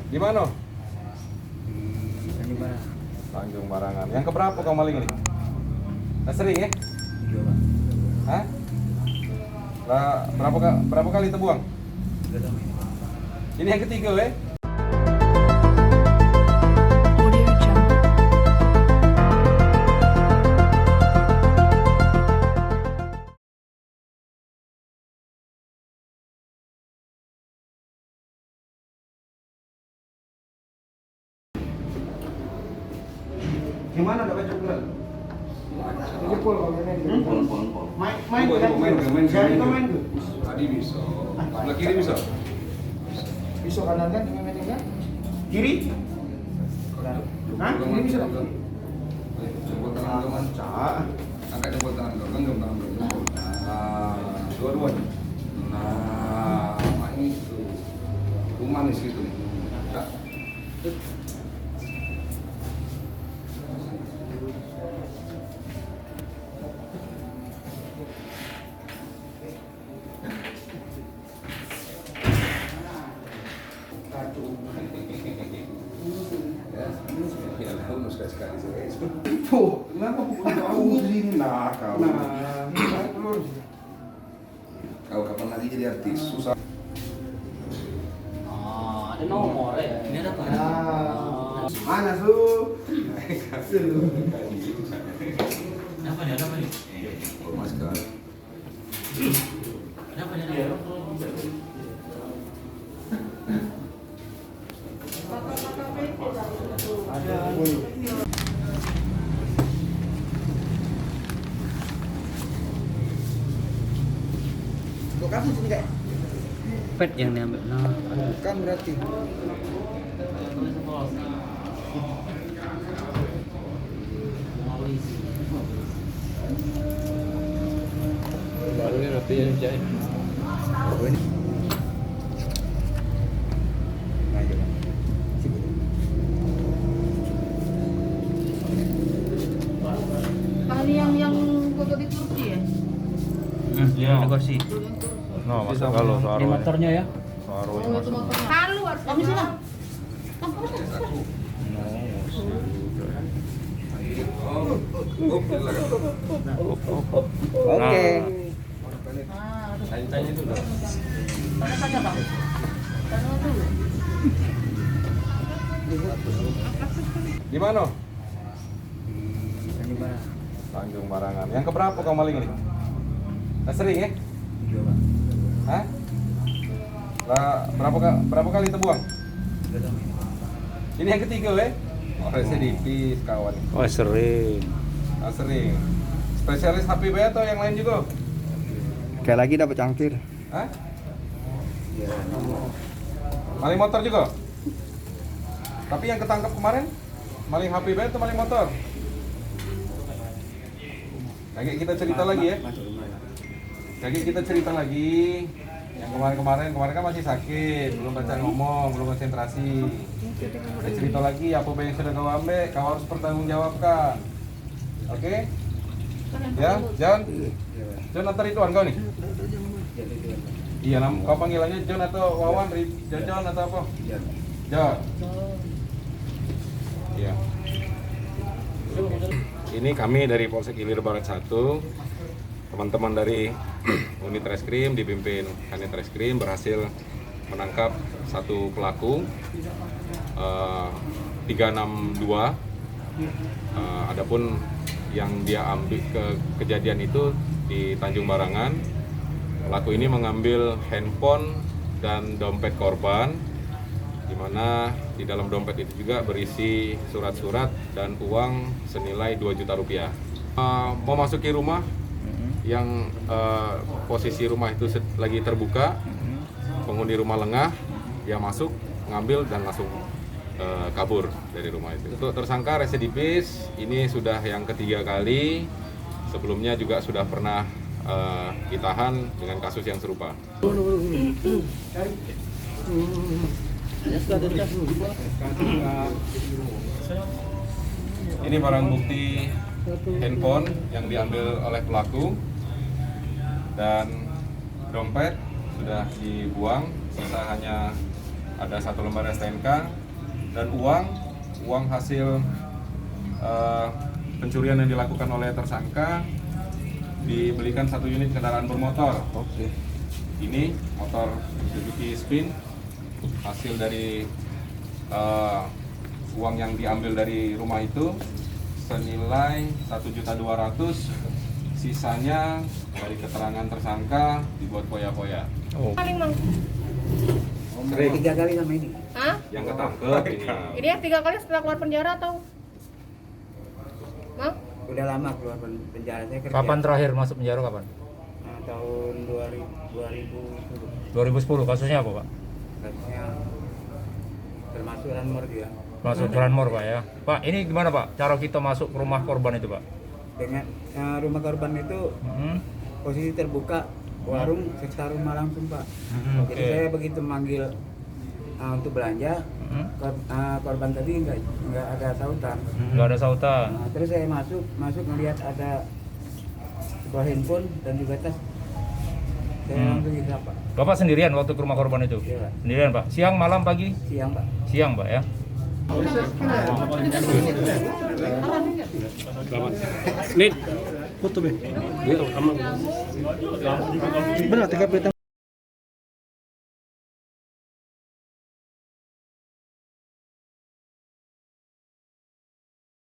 Di mana? Tanjung Barat. Tanjung Barangan. Yang keberapa kau maling ini? Nah, sering ya? Tiga, Pak. Hah? Berapa kali terbuang? Tiga tahun ini. Ini yang ketiga, ya? Audio Jungle. Gimana dapat coklat? Jadi pol kalau ini. Pol. Main ke? Tadi bisa. Sebelah kiri bisa. Pisau kanan kan dengan ini kan? Kiri? Hah? Ini bisa dong. Jempol tangan kau, Mas. Angkat jempol tangan kau, genggam tangan kau. Nah, dua-duanya. Nah, itu. Manis gitu nih. Tak. Ya, kamu sekali-sekali saya. Tuh, kenapa aku tahu sini? Nah, kau. Nah, telur. Kau kapan lagi jadi artis? Susah. Oh, ada nomor ya. Ini ada apa? Nah, mana su? Apa nih? Ada apa nih? Masker. Ada apa nih? Kok kamu sini kayak? Pet yang diambil. Nah, Bukan berarti. baru ini roti yang jahit. Oh, ini. Nah, iya, Pak. Sini. Kali yang foto di Turki ya? Iya, negosiasi. No, masa kalau Di motornya ya. Oh, itu motor. Halu harus kami sih lah. Oke. Tanya dulu. Tanya saja bang. Tanya dulu. Di mana? Tanjung Barat. Tanjung Barangan. Yang keberapa kau maling ini? Nah, sering ya? Tiga, Pak. Hah? Berapa kali terbuang? Tiga tahun ini. Ini yang ketiga, ya? Oh, residipis kawan. Oh, sering. Nah, sering. Spesialis HPB atau yang lain juga? Kayak lagi dapat cangkir. Hah? Iya. Maling motor juga? Tapi yang ketangkap kemarin maling HPB atau maling motor? Lagi kita cerita lagi ya. Masuk rumah ya. Jadi kita cerita lagi. Yang kemarin kan masih sakit, belum baca ngomong, belum konsentrasi. Kita cerita lagi apa yang sudah kau ambil, kau harus bertanggungjawabkan. Oke? Ya, John. John antar itu kau nih. Iya, kau panggilannya John atau Wawan, John atau apa? Iya. John. Iya. Ini kami dari Polsek Ilir Barat 1. Teman-teman dari unit reskrim dipimpin Kanit Reskrim berhasil menangkap satu pelaku 362. Adapun yang dia ambil kejadian itu di Tanjung Barangan. Pelaku ini mengambil handphone dan dompet korban, di mana di dalam dompet itu juga berisi surat-surat dan uang senilai 2 juta rupiah. Memasuki rumah yang posisi rumah itu lagi terbuka, penghuni rumah lengah, dia masuk, ngambil dan langsung kabur dari rumah itu. Untuk tersangka residipis, ini sudah yang ketiga kali, sebelumnya juga sudah pernah ditahan dengan kasus yang serupa. Ini barang bukti handphone yang diambil oleh pelaku dan dompet sudah dibuang, sisa hanya ada 1 lembar STNK, dan uang hasil pencurian yang dilakukan oleh tersangka dibelikan 1 unit kendaraan bermotor. Oke. Ini motor Suzuki Spin, hasil dari uang yang diambil dari rumah itu senilai 1.200.000, sisanya dari keterangan tersangka dibuat foya-foya. Paling mang. 3 kali sama ini. Hah? Yang ketangkep ini. Ini yang 3 kali setelah keluar penjara atau? Mang? Udah lama keluar penjara, saya kerja. Kapan terakhir masuk penjara kapan? Nah, tahun 2010. 2010. Kasusnya apa, Pak? Kasusnya termasuk ranmor juga. Masuk Curanmor, Pak ya. Pak, ini gimana, Pak? Cara kita masuk ke rumah korban itu, Pak? Dengan rumah korban itu Hmm. posisi terbuka, warung serta rumah langsung, Pak. Hmm, Jadi oke. saya begitu manggil untuk belanja, Hmm. korban tadi nggak ada sautan. Nggak ada sautan. Nah, terus saya masuk melihat ada sebuah handphone dan juga tas. Saya langsung hisap, Pak. Bapak sendirian waktu ke rumah korban itu? Iya, Pak. Sendirian, Pak. Siang, malam, pagi? Siang, Pak. Siang, Pak ya. Nih, foto be. Benar, 3 peta.